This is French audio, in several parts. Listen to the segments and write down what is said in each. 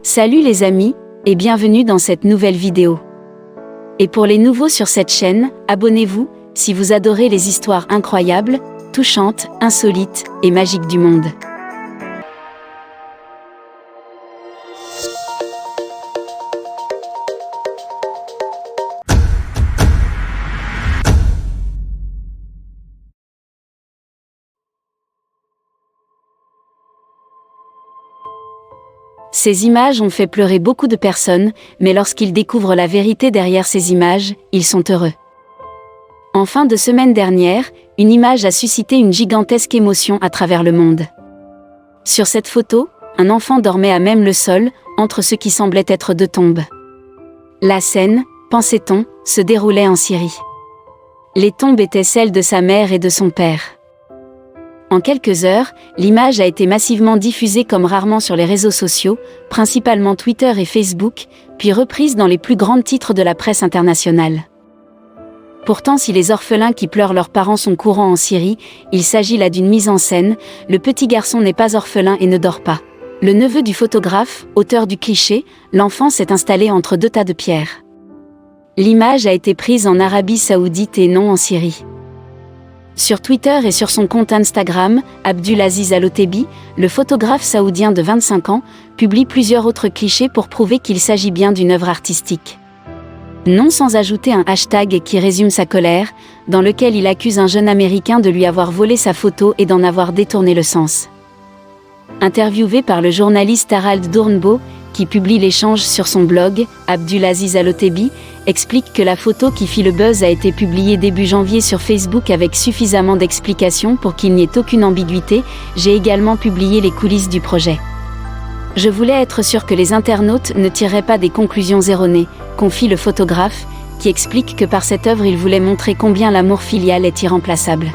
Salut les amis, et bienvenue dans cette nouvelle vidéo. Et pour les nouveaux sur cette chaîne, abonnez-vous, si vous adorez les histoires incroyables, touchantes, insolites et magiques du monde. Ces images ont fait pleurer beaucoup de personnes, mais lorsqu'ils découvrent la vérité derrière ces images, ils sont heureux. En fin de semaine dernière, une image a suscité une gigantesque émotion à travers le monde. Sur cette photo, un enfant dormait à même le sol, entre ce qui semblait être deux tombes. La scène, pensait-on, se déroulait en Syrie. Les tombes étaient celles de sa mère et de son père. En quelques heures, l'image a été massivement diffusée comme rarement sur les réseaux sociaux, principalement Twitter et Facebook, puis reprise dans les plus grands titres de la presse internationale. Pourtant, si les orphelins qui pleurent leurs parents sont courants en Syrie, il s'agit là d'une mise en scène, le petit garçon n'est pas orphelin et ne dort pas. Le neveu du photographe, auteur du cliché, l'enfant s'est installé entre deux tas de pierres. L'image a été prise en Arabie Saoudite et non en Syrie. Sur Twitter et sur son compte Instagram, Abdulaziz Al-Otebi, le photographe saoudien de 25 ans, publie plusieurs autres clichés pour prouver qu'il s'agit bien d'une œuvre artistique. Non sans ajouter un hashtag qui résume sa colère, dans lequel il accuse un jeune Américain de lui avoir volé sa photo et d'en avoir détourné le sens. Interviewé par le journaliste Harald Doornbo, qui publie l'échange sur son blog, Abdulaziz Al-Otebi explique que la photo qui fit le buzz a été publiée début janvier sur Facebook avec suffisamment d'explications pour qu'il n'y ait aucune ambiguïté. J'ai également publié les coulisses du projet. Je voulais être sûr que les internautes ne tireraient pas des conclusions erronées, confie le photographe, qui explique que par cette œuvre il voulait montrer combien l'amour filial est irremplaçable.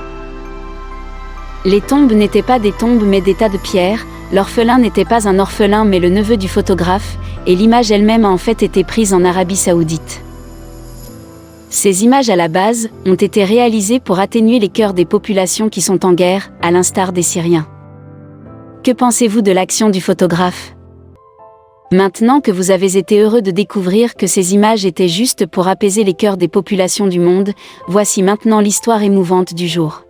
Les tombes n'étaient pas des tombes mais des tas de pierres, l'orphelin n'était pas un orphelin mais le neveu du photographe, et l'image elle-même a en fait été prise en Arabie Saoudite. Ces images à la base ont été réalisées pour atténuer les cœurs des populations qui sont en guerre, à l'instar des Syriens. Que pensez-vous de l'action du photographe ? Maintenant que vous avez été heureux de découvrir que ces images étaient justes pour apaiser les cœurs des populations du monde, voici maintenant l'histoire émouvante du jour.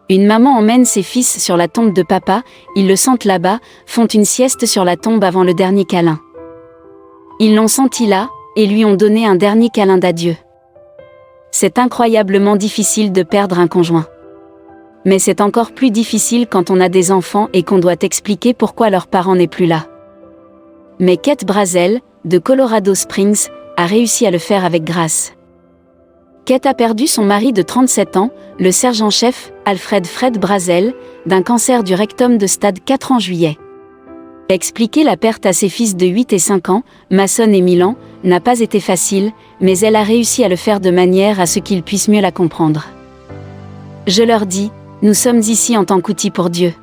Une maman emmène ses fils sur la tombe de papa, ils le sentent là-bas, font une sieste sur la tombe avant le dernier câlin. Ils l'ont senti là, et lui ont donné un dernier câlin d'adieu. C'est incroyablement difficile de perdre un conjoint. Mais c'est encore plus difficile quand on a des enfants et qu'on doit expliquer pourquoi leur parent n'est plus là. Mais Kate Brazel, de Colorado Springs, a réussi à le faire avec grâce. Kate a perdu son mari de 37 ans, le sergent-chef, Alfred Fred Brazel, d'un cancer du rectum de stade 4 en juillet. Expliquer la perte à ses fils de 8 et 5 ans, Mason et Milan, n'a pas été facile, mais elle a réussi à le faire de manière à ce qu'ils puissent mieux la comprendre. Je leur dis, nous sommes ici en tant qu'outil pour Dieu.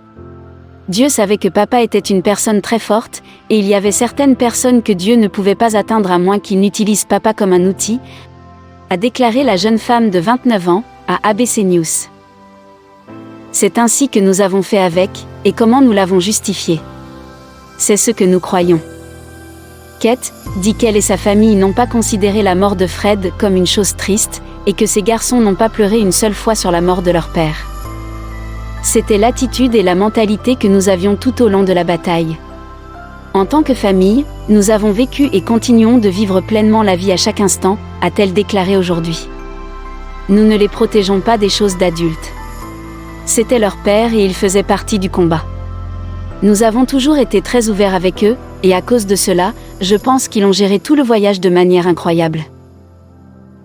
Dieu savait que papa était une personne très forte, et il y avait certaines personnes que Dieu ne pouvait pas atteindre à moins qu'il n'utilise papa comme un outil, a déclaré la jeune femme de 29 ans, à ABC News. C'est ainsi que nous avons fait avec, et comment nous l'avons justifié. C'est ce que nous croyons. Kate dit qu'elle et sa famille n'ont pas considéré la mort de Fred comme une chose triste, et que ces garçons n'ont pas pleuré une seule fois sur la mort de leur père. C'était l'attitude et la mentalité que nous avions tout au long de la bataille. En tant que famille, nous avons vécu et continuons de vivre pleinement la vie à chaque instant, a-t-elle déclaré aujourd'hui. Nous ne les protégeons pas des choses d'adultes. C'était leur père et ils faisaient partie du combat. Nous avons toujours été très ouverts avec eux, et à cause de cela, je pense qu'ils ont géré tout le voyage de manière incroyable.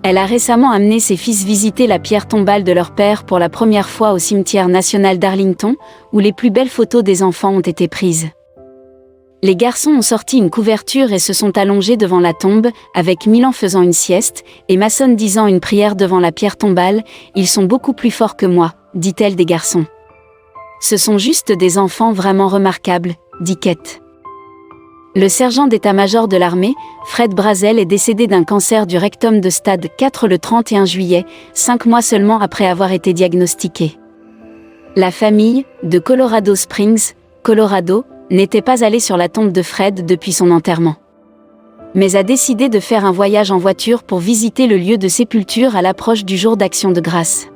Elle a récemment amené ses fils visiter la pierre tombale de leur père pour la première fois au cimetière national d'Arlington, où les plus belles photos des enfants ont été prises. Les garçons ont sorti une couverture et se sont allongés devant la tombe, avec Milan faisant une sieste, et Mason disant une prière devant la pierre tombale. Ils sont beaucoup plus forts que moi, dit-elle des garçons. Ce sont juste des enfants vraiment remarquables, dit Kate. Le sergent d'état-major de l'armée, Fred Brazel, est décédé d'un cancer du rectum de stade 4 le 31 juillet, 5 mois seulement après avoir été diagnostiqué. La famille, de Colorado Springs, Colorado, n'était pas allée sur la tombe de Fred depuis son enterrement, mais a décidé de faire un voyage en voiture pour visiter le lieu de sépulture à l'approche du jour d'Action de grâce.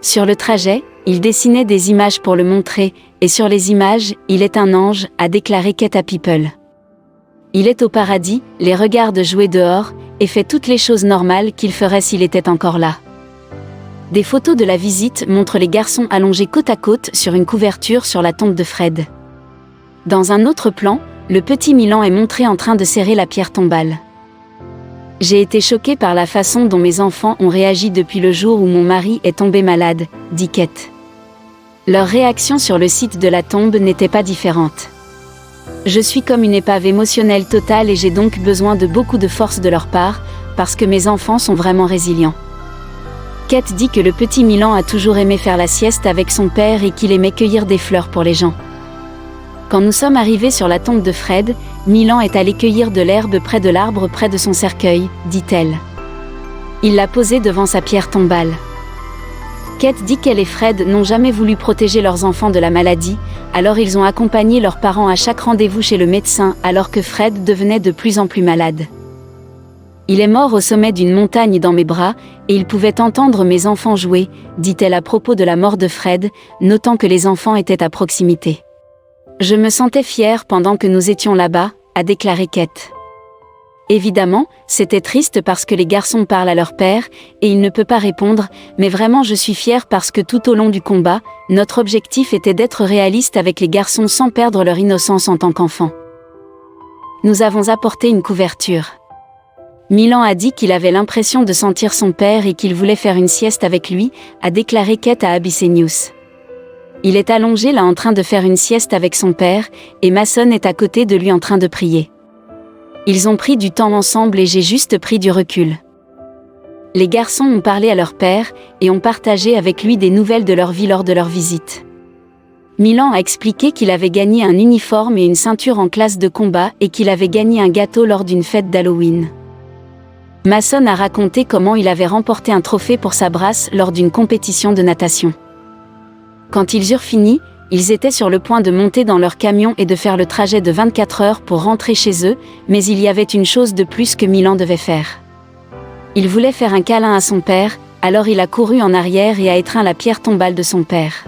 Sur le trajet, il dessinait des images pour le montrer, et sur les images, il est un ange, a déclaré Kate à People. Il est au paradis, les regarde jouer dehors, et fait toutes les choses normales qu'il ferait s'il était encore là. Des photos de la visite montrent les garçons allongés côte à côte sur une couverture sur la tombe de Fred. Dans un autre plan, le petit Milan est montré en train de serrer la pierre tombale. J'ai été choquée par la façon dont mes enfants ont réagi depuis le jour où mon mari est tombé malade, dit Kate. Leur réaction sur le site de la tombe n'était pas différente. Je suis comme une épave émotionnelle totale et j'ai donc besoin de beaucoup de force de leur part, parce que mes enfants sont vraiment résilients. Kate dit que le petit Milan a toujours aimé faire la sieste avec son père et qu'il aimait cueillir des fleurs pour les gens. Quand nous sommes arrivés sur la tombe de Fred, Milan est allé cueillir de l'herbe près de l'arbre près de son cercueil, dit-elle. Il l'a posé devant sa pierre tombale. Kate dit qu'elle et Fred n'ont jamais voulu protéger leurs enfants de la maladie, alors ils ont accompagné leurs parents à chaque rendez-vous chez le médecin alors que Fred devenait de plus en plus malade. Il est mort au sommet d'une montagne dans mes bras, et il pouvait entendre mes enfants jouer, dit-elle à propos de la mort de Fred, notant que les enfants étaient à proximité. Je me sentais fière pendant que nous étions là-bas, a déclaré Kate. Évidemment, c'était triste parce que les garçons parlent à leur père, et il ne peut pas répondre, mais vraiment je suis fière parce que tout au long du combat, notre objectif était d'être réaliste avec les garçons sans perdre leur innocence en tant qu'enfants. Nous avons apporté une couverture. Milan a dit qu'il avait l'impression de sentir son père et qu'il voulait faire une sieste avec lui, a déclaré Kate à ABC News. Il est allongé là en train de faire une sieste avec son père, et Mason est à côté de lui en train de prier. Ils ont pris du temps ensemble et j'ai juste pris du recul. Les garçons ont parlé à leur père, et ont partagé avec lui des nouvelles de leur vie lors de leur visite. Milan a expliqué qu'il avait gagné un uniforme et une ceinture en classe de combat et qu'il avait gagné un gâteau lors d'une fête d'Halloween. Mason a raconté comment il avait remporté un trophée pour sa brasse lors d'une compétition de natation. Quand ils eurent fini, ils étaient sur le point de monter dans leur camion et de faire le trajet de 24 heures pour rentrer chez eux, mais il y avait une chose de plus que Milan devait faire. Il voulait faire un câlin à son père, alors il a couru en arrière et a étreint la pierre tombale de son père.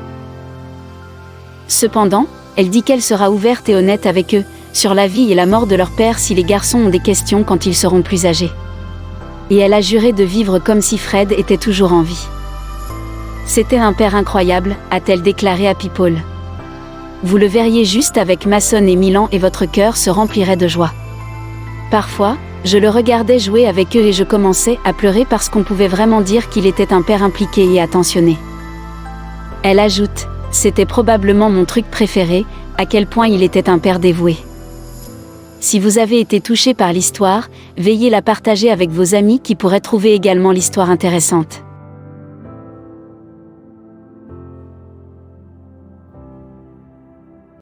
Cependant, elle dit qu'elle sera ouverte et honnête avec eux, sur la vie et la mort de leur père si les garçons ont des questions quand ils seront plus âgés. Et elle a juré de vivre comme si Fred était toujours en vie. C'était un père incroyable, a-t-elle déclaré à People. Vous le verriez juste avec Mason et Milan et votre cœur se remplirait de joie. Parfois, je le regardais jouer avec eux et je commençais à pleurer parce qu'on pouvait vraiment dire qu'il était un père impliqué et attentionné. Elle ajoute, c'était probablement mon truc préféré, à quel point il était un père dévoué. Si vous avez été touché par l'histoire, veuillez la partager avec vos amis qui pourraient trouver également l'histoire intéressante.